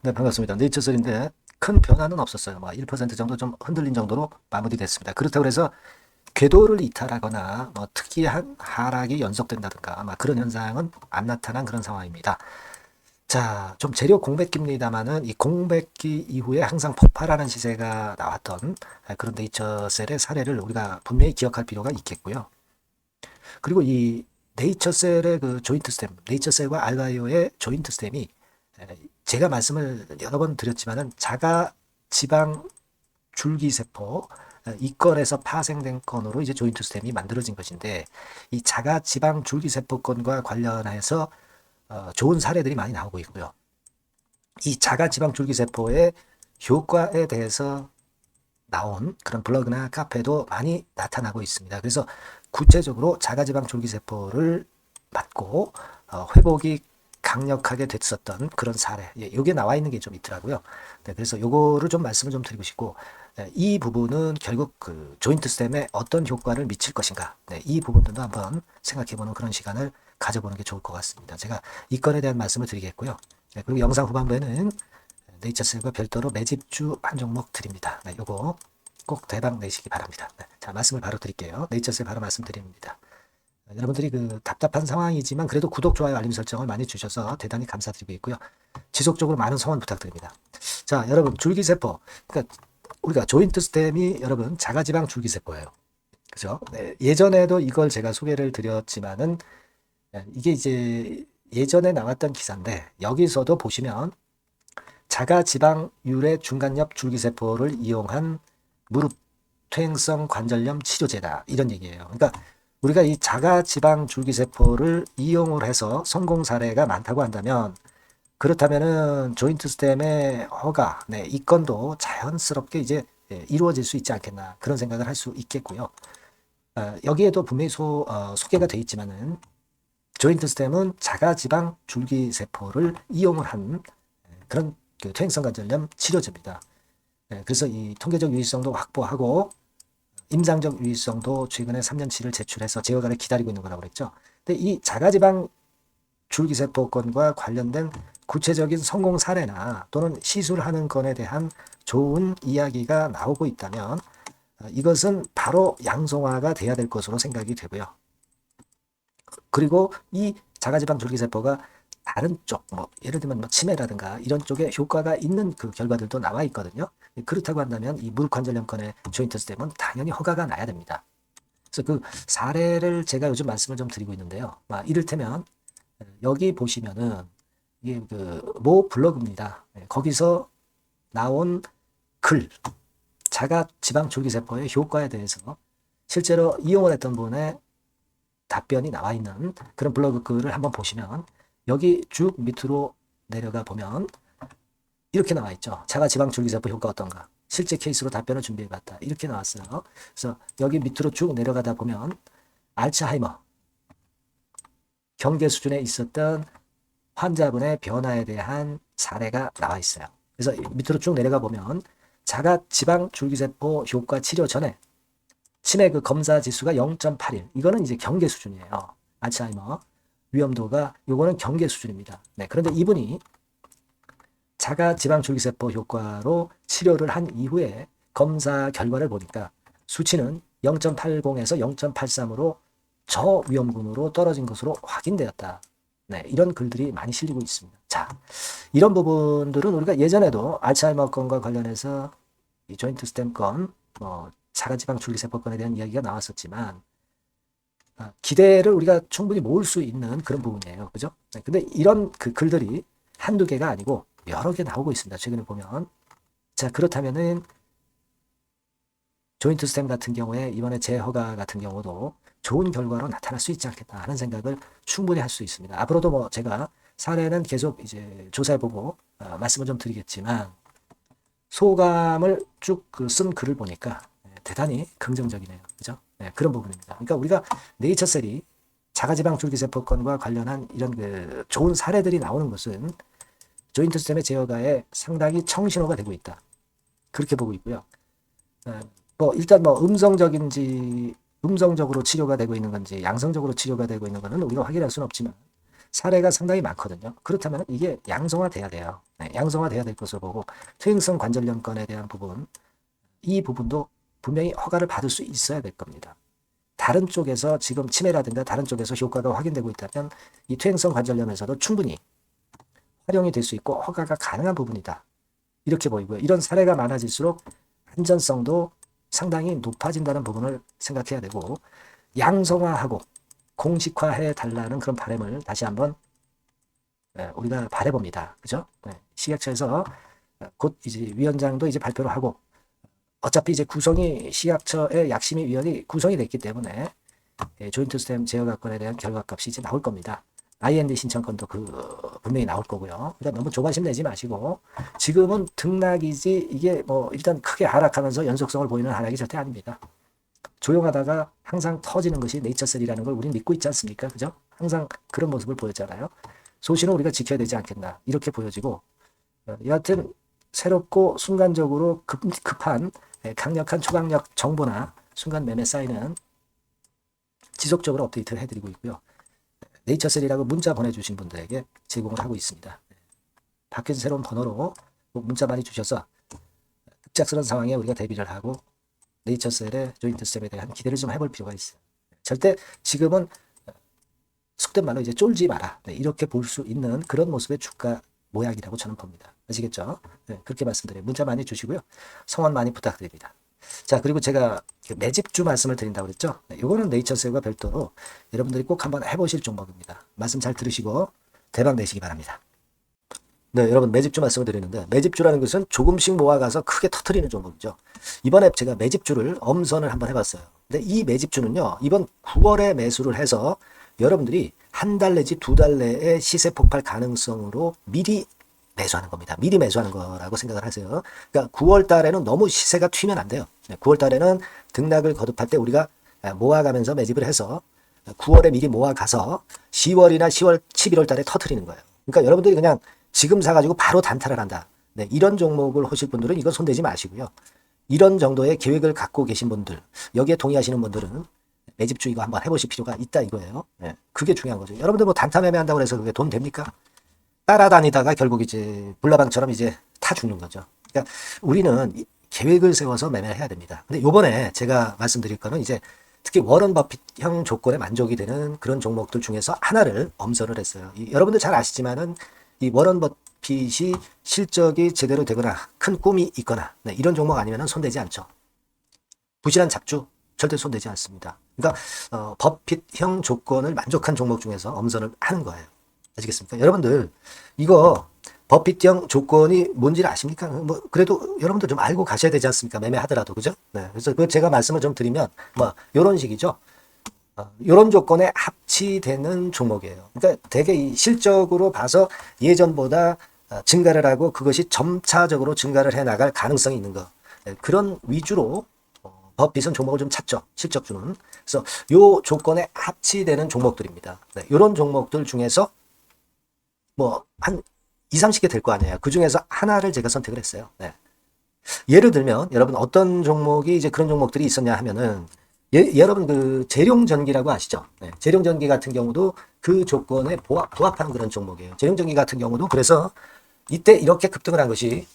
네, 반갑습니다. 네이처셀인데 큰 변화는 없었어요. 뭐 1% 정도 좀 흔들린 정도로 마무리됐습니다. 그렇다고 해서 궤도를 이탈하거나 뭐 특이한 하락이 연속된다든가 아마 그런 현상은 안 나타난 그런 상황입니다. 자, 좀 재료 공백기입니다만은 이 공백기 이후에 항상 폭발하는 시세가 나왔던 그런 네이처셀의 사례를 우리가 분명히 기억할 필요가 있겠고요. 그리고 이 네이처셀의 그 조인트 스템, 네이처셀과 알바이오의 조인트 스템이 제가 말씀을 여러 번 드렸지만은 자가 지방 줄기세포 이 건에서 파생된 건으로 이제 조인트 스템이 만들어진 것인데 이 자가 지방 줄기세포 건과 관련해서 좋은 사례들이 많이 나오고 있고요. 이 자가 지방 줄기세포의 효과에 대해서 나온 그런 블로그나 카페도 많이 나타나고 있습니다. 그래서 구체적으로 자가지방 줄기세포를 맞고 회복이 강력하게 됐었던 그런 사례, 이게 나와 있는 게 좀 있더라고요. 네, 그래서 요거를 좀 말씀을 좀 드리고 싶고, 네, 이 부분은 결국 그 조인트 스템에 어떤 효과를 미칠 것인가, 네, 이 부분들도 한번 생각해보는 그런 시간을 가져보는 게 좋을 것 같습니다. 제가 이 건에 대한 말씀을 드리겠고요. 네, 그리고 영상 후반부에는 네이처셀과 별도로 매집주 한 종목 드립니다. 네, 요거 꼭 대박 내시기 바랍니다. 네, 자, 말씀을 바로 드릴게요. 네이처셀 바로 말씀드립니다. 여러분들이 그 답답한 상황이지만 그래도 구독, 좋아요, 알림 설정을 많이 주셔서 대단히 감사드리고 있고요. 지속적으로 많은 성원 부탁드립니다. 자, 여러분 줄기세포. 그러니까 우리가 조인트 스템이 여러분 자가지방 줄기세포예요. 그죠? 네, 예전에도 이걸 제가 소개를 드렸지만은 이게 이제 예전에 나왔던 기사인데 여기서도 보시면 자가지방율의 중간엽 줄기세포를 이용한 무릎 퇴행성 관절염 치료제다. 이런 얘기예요. 그러니까 우리가 이 자가지방 줄기세포를 이용을 해서 성공 사례가 많다고 한다면 그렇다면은 조인트 스템의 허가, 네, 이 건도 자연스럽게 이제 이루어질 수 있지 않겠나 그런 생각을 할 수 있겠고요. 여기에도 분명히 소개가 돼 있지만은 조인트 스템은 자가지방 줄기세포를 이용을 한 그런 그 퇴행성 관절염 치료제입니다. 그래서 이 통계적 유의성도 확보하고 임상적 유의성도 최근에 3년치를 제출해서 제어관을 기다리고 있는 거라고 그랬죠. 근데 이 자가지방 줄기세포건과 관련된 구체적인 성공 사례나 또는 시술하는 건에 대한 좋은 이야기가 나오고 있다면 이것은 바로 양성화가 돼야 될 것으로 생각이 되고요. 그리고 이 자가지방 줄기세포가 다른 쪽, 뭐 예를 들면 뭐 치매라든가 이런 쪽에 효과가 있는 그 결과들도 나와 있거든요. 그렇다고 한다면 이 무릎 관절염권의 조인트 스템은 당연히 허가가 나야 됩니다. 그래서 그 사례를 제가 요즘 말씀을 좀 드리고 있는데요. 이를테면 여기 보시면은 이게 그 모 블로그입니다. 거기서 나온 글, 자가 지방 줄기세포의 효과에 대해서 실제로 이용을 했던 분의 답변이 나와 있는 그런 블로그 글을 한번 보시면 여기 쭉 밑으로 내려가 보면 이렇게 나와 있죠. 자가 지방 줄기세포 효과 어떤가? 실제 케이스로 답변을 준비해 봤다. 이렇게 나왔어요. 그래서 여기 밑으로 쭉 내려가다 보면 알츠하이머 경계 수준에 있었던 환자분의 변화에 대한 사례가 나와 있어요. 그래서 밑으로 쭉 내려가 보면 자가 지방 줄기세포 효과 치료 전에 치매 그 검사 지수가 0.81. 이거는 이제 경계 수준이에요. 알츠하이머 위험도가 요거는 경계 수준입니다. 네, 그런데 이분이 자가 지방 줄기세포 효과로 치료를 한 이후에 검사 결과를 보니까 수치는 0.80에서 0.83으로 저위험군으로 떨어진 것으로 확인되었다. 네, 이런 글들이 많이 실리고 있습니다. 자, 이런 부분들은 우리가 예전에도 알츠하이머 건과 관련해서 이 조인트 스템 건, 자가지방 줄기세포 건에 대한 이야기가 나왔었지만 기대를 우리가 충분히 모을 수 있는 그런 부분이에요. 그죠? 네, 근데 이런 그 글들이 한두 개가 아니고 여러 개 나오고 있습니다. 최근에 보면. 자, 그렇다면은 조인트 스템 같은 경우에 이번에 재허가 같은 경우도 좋은 결과로 나타날 수 있지 않겠다 하는 생각을 충분히 할 수 있습니다. 앞으로도 뭐 제가 사례는 계속 이제 조사해보고 말씀을 좀 드리겠지만 소감을 쭉 쓴 글을 보니까 대단히 긍정적이네요. 그죠? 네, 그런 부분입니다. 그러니까 우리가 네이처셀이 자가지방 줄기세포건과 관련한 이런 그 좋은 사례들이 나오는 것은 조인트 스템의 제어가에 상당히 청신호가 되고 있다. 그렇게 보고 있고요. 뭐 일단 뭐 음성적으로 치료가 되고 있는 건지 양성적으로 치료가 되고 있는 거는 우리가 확인할 수는 없지만 사례가 상당히 많거든요. 그렇다면 이게 양성화돼야 돼요. 네, 양성화돼야 될 것으로 보고 퇴행성 관절염건에 대한 부분, 이 부분도 분명히 허가를 받을 수 있어야 될 겁니다. 다른 쪽에서 지금 치매라든가 다른 쪽에서 효과가 확인되고 있다면 이 퇴행성 관절염에서도 충분히 활용이 될 수 있고 허가가 가능한 부분이다. 이렇게 보이고요. 이런 사례가 많아질수록 안전성도 상당히 높아진다는 부분을 생각해야 되고 양성화하고 공식화해 달라는 그런 바람을 다시 한번 우리가 바라봅니다. 그죠? 식약처에서 곧 이제 위원장도 이제 발표를 하고 어차피 이제 구성이 식약처의 약심의위원이 구성이 됐기 때문에 조인트 스템 제어각권에 대한 결과값이 이제 나올 겁니다. IND 신청권도 분명히 나올 거고요. 그러니까 너무 조바심 내지 마시고 지금은 등락이지 이게 뭐 일단 크게 하락하면서 연속성을 보이는 하락이 절대 아닙니다. 조용하다가 항상 터지는 것이 네이처셀이라는 걸 우리는 믿고 있지 않습니까? 그죠? 항상 그런 모습을 보였잖아요. 소신은 우리가 지켜야 되지 않겠나 이렇게 보여지고 여하튼 새롭고 순간적으로 급한 강력한 초강력 정보나 순간 매매 사인은 지속적으로 업데이트를 해드리고 있고요. 네이처셀이라고 문자 보내주신 분들에게 제공을 하고 있습니다. 밖에서 새로운 번호로 문자 많이 주셔서 급작스러운 상황에 우리가 대비를 하고 네이처셀의 조인트 스텝에 대한 기대를 좀 해볼 필요가 있어요. 절대 지금은 속된 말로 이제 쫄지 마라. 이렇게 볼 수 있는 그런 모습의 주가 모양이라고 저는 봅니다. 아시겠죠? 그렇게 말씀드려요. 문자 많이 주시고요. 성원 많이 부탁드립니다. 자, 그리고 제가 매집주 말씀을 드린다고 그랬죠? 이거는 네이처셀과 별도로 여러분들이 꼭 한번 해보실 종목입니다. 말씀 잘 들으시고 대박 내시기 바랍니다. 네, 여러분 매집주 말씀을 드리는데 매집주라는 것은 조금씩 모아가서 크게 터트리는 종목이죠. 이번에 제가 매집주를 엄선을 한번 해봤어요. 근데 이 매집주는요, 이번 9월에 매수를 해서 여러분들이 한 달 내지 두 달 내에 시세 폭발 가능성으로 미리 매수하는 겁니다. 미리 매수하는 거라고 생각을 하세요. 그러니까 9월 달에는 너무 시세가 튀면 안 돼요. 9월 달에는 등락을 거듭할 때 우리가 모아가면서 매집을 해서 9월에 미리 모아가서 10월이나 10월, 11월 달에 터트리는 거예요. 그러니까 여러분들이 그냥 지금 사가지고 바로 단타를 한다. 네, 이런 종목을 하실 분들은 이건 손대지 마시고요. 이런 정도의 계획을 갖고 계신 분들, 여기에 동의하시는 분들은 매집주 이거 한번 해보실 필요가 있다 이거예요. 네, 그게 중요한 거죠. 여러분들 뭐 단타 매매한다고 해서 그게 돈 됩니까? 따라다니다가 결국 이제 불나방처럼 이제 타 죽는 거죠. 그러니까 우리는 계획을 세워서 매매를 해야 됩니다. 근데 요번에 제가 말씀드릴 거는 이제 특히 워런 버핏형 조건에 만족이 되는 그런 종목들 중에서 하나를 엄선을 했어요. 여러분들 잘 아시지만은 이 워런 버핏이 실적이 제대로 되거나 큰 꿈이 있거나 이런 종목 아니면 손대지 않죠. 부실한 잡주 절대 손대지 않습니다. 그러니까 버핏형 조건을 만족한 종목 중에서 엄선을 하는 거예요. 아시겠습니까? 여러분들 이거 버핏형 조건이 뭔지를 아십니까? 뭐 그래도 여러분들 좀 알고 가셔야 되지 않습니까? 매매하더라도 그죠? 네. 그래서 그 제가 말씀을 좀 드리면 뭐 이런 식이죠. 이런 조건에 합치되는 종목이에요. 그러니까 되게 이 실적으로 봐서 예전보다 증가를 하고 그것이 점차적으로 증가를 해 나갈 가능성이 있는 거. 네. 그런 위주로 버핏은 종목을 좀 찾죠. 실적주는. 그래서 요 조건에 합치되는 종목들입니다. 네. 이런 종목들 중에서 뭐 한 2, 30개 될 거 아니에요. 그 중에서 하나를 제가 선택을 했어요. 네. 예를 들면 여러분 어떤 종목이 이제 그런 종목들이 있었냐 하면은 여러분 그 재룡전기라고 아시죠? 네. 재룡전기 같은 경우도 그 조건에 부합하는 그런 종목이에요. 재룡전기 같은 경우도 그래서 이때 이렇게 급등을 한 것이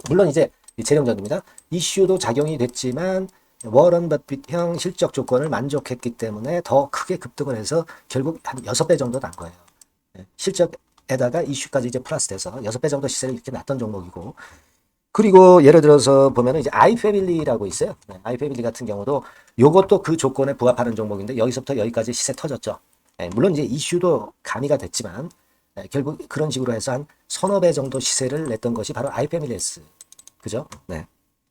물론 이제 재룡전기입니다. 이슈도 작용이 됐지만 워런 버핏형 실적 조건을 만족했기 때문에 더 크게 급등을 해서 결국 한 6배 정도 난 거예요. 네. 실적에다가 이슈까지 이제 플러스돼서 6배 정도 시세를 이렇게 났던 종목이고 그리고 예를 들어서 보면은 이제 아이패밀리라고 있어요. 네, 아이패밀리 같은 경우도 요것도 그 조건에 부합하는 종목인데 여기서부터 여기까지 시세 터졌죠. 네, 물론 이제 이슈도 가미가 됐지만 결국 그런 식으로 해서 한 서너 배 정도 시세를 냈던 것이 바로 아이패밀리스. 그죠? 네.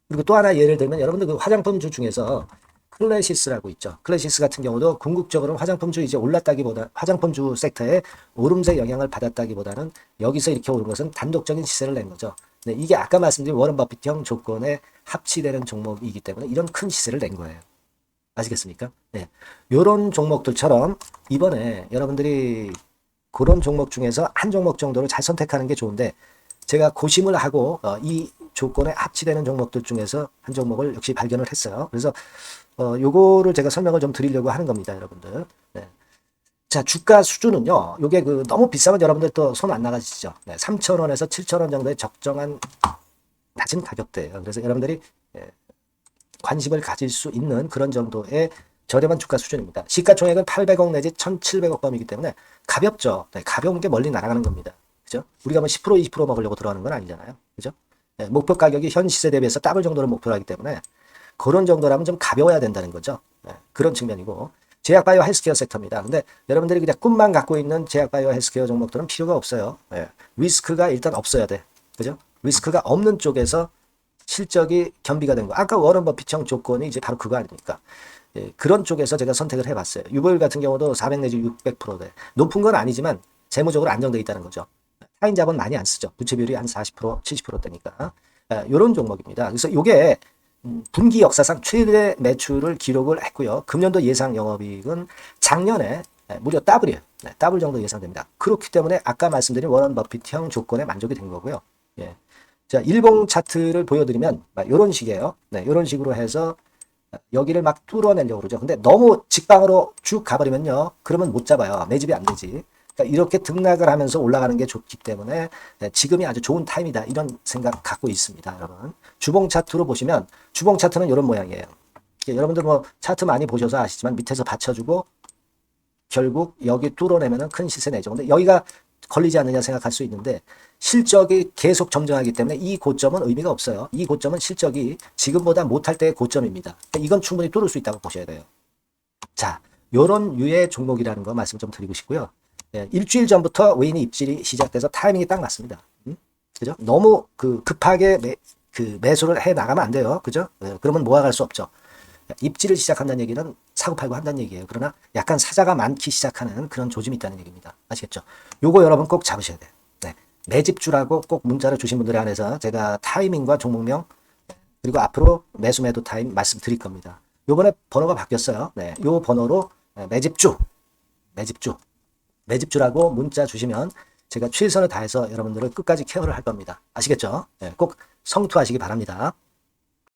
그리고 또 하나 예를 들면 여러분들 그 화장품주 중에서 클래시스라고 있죠. 클래시스 같은 경우도 궁극적으로는 화장품주 이제 올랐다기보다 화장품주 섹터에 오름세 영향을 받았다기보다는 여기서 이렇게 오른 것은 단독적인 시세를 낸 거죠. 네, 이게 아까 말씀드린 워런 버핏형 조건에 합치되는 종목이기 때문에 이런 큰 시세를 낸 거예요. 아시겠습니까? 네. 요런 종목들처럼 이번에 여러분들이 그런 종목 중에서 한 종목 정도를 잘 선택하는 게 좋은데 제가 고심을 하고 이 조건에 합치되는 종목들 중에서 한 종목을 역시 발견을 했어요. 그래서 요거를 제가 설명을 좀 드리려고 하는 겁니다, 여러분들. 네. 자, 주가 수준은요. 요게 그 너무 비싸면 여러분들 또 손 안 나가시죠. 네, 3,000원에서 7,000원 정도의 적정한 낮은 가격대예요. 그래서 여러분들이 관심을 가질 수 있는 그런 정도의 저렴한 주가 수준입니다. 시가총액은 800억 내지 1,700억 범이기 때문에 가볍죠. 네, 가벼운 게 멀리 날아가는 겁니다. 그죠? 우리가 뭐 10% 20% 먹으려고 들어가는 건 아니잖아요. 그죠? 네, 목표 가격이 현 시세 대비해서 더블 정도를 목표로 하기 때문에 그런 정도라면 좀 가벼워야 된다는 거죠. 네, 그런 측면이고. 제약바이오 헬스케어 섹터입니다. 근데 여러분들이 그냥 꿈만 갖고 있는 제약바이오 헬스케어 종목들은 필요가 없어요. 네, 리스크가 일단 없어야 돼. 그죠? 리스크가 없는 쪽에서 실적이 겸비가 된 거. 아까 워런 버핏형 조건이 이제 바로 그거 아닙니까? 예, 그런 쪽에서 제가 선택을 해봤어요. 유보율 같은 경우도 400 내지 600%대. 높은 건 아니지만 재무적으로 안정되어 있다는 거죠. 타인 자본 많이 안 쓰죠. 부채 비율이 한 40%, 70%대니까. 이런 종목입니다. 그래서 이게 분기 역사상 최대 매출을 기록을 했고요. 금년도 예상 영업이익은 작년에 무려 더블이에요. 네, 더블 정도 예상됩니다. 그렇기 때문에 아까 말씀드린 워런 버핏형 조건에 만족이 된 거고요. 예. 자, 일봉 차트를 보여드리면 이런 식이에요. 네, 이런 식으로 해서 여기를 막 뚫어내려고 그러죠. 근데 너무 직방으로 쭉 가버리면요. 그러면 못 잡아요. 매집이 안 되지. 그러니까 이렇게 등락을 하면서 올라가는 게 좋기 때문에 지금이 아주 좋은 타임이다. 이런 생각 갖고 있습니다. 여러분. 주봉 차트로 보시면 주봉 차트는 이런 모양이에요. 여러분들 뭐 차트 많이 보셔서 아시지만 밑에서 받쳐주고 결국 여기 뚫어내면은 큰 시세 내죠. 근데 여기가 걸리지 않느냐 생각할 수 있는데 실적이 계속 정정하기 때문에 이 고점은 의미가 없어요. 이 고점은 실적이 지금보다 못할 때의 고점입니다. 이건 충분히 뚫을 수 있다고 보셔야 돼요. 자, 요런 유의 종목이라는 거 말씀 좀 드리고 싶고요. 예, 일주일 전부터 외인의 입질이 시작돼서 타이밍이 딱 맞습니다. 그죠? 너무 급하게 매수를 해 나가면 안 돼요. 그죠? 예, 그러면 모아갈 수 없죠. 입지를 시작한다는 얘기는 사고팔고 한다는 얘기예요. 그러나 약간 사자가 많기 시작하는 그런 조짐이 있다는 얘기입니다. 아시겠죠? 요거 여러분 꼭 잡으셔야 돼요. 네. 매집주라고 꼭 문자를 주신 분들에 한해서 제가 타이밍과 종목명 그리고 앞으로 매수 매도 타임 말씀드릴 겁니다. 요번에 번호가 바뀌었어요. 네. 요 번호로 매집주라고 문자 주시면 제가 최선을 다해서 여러분들을 끝까지 케어를 할 겁니다. 아시겠죠? 네. 꼭 성투하시기 바랍니다.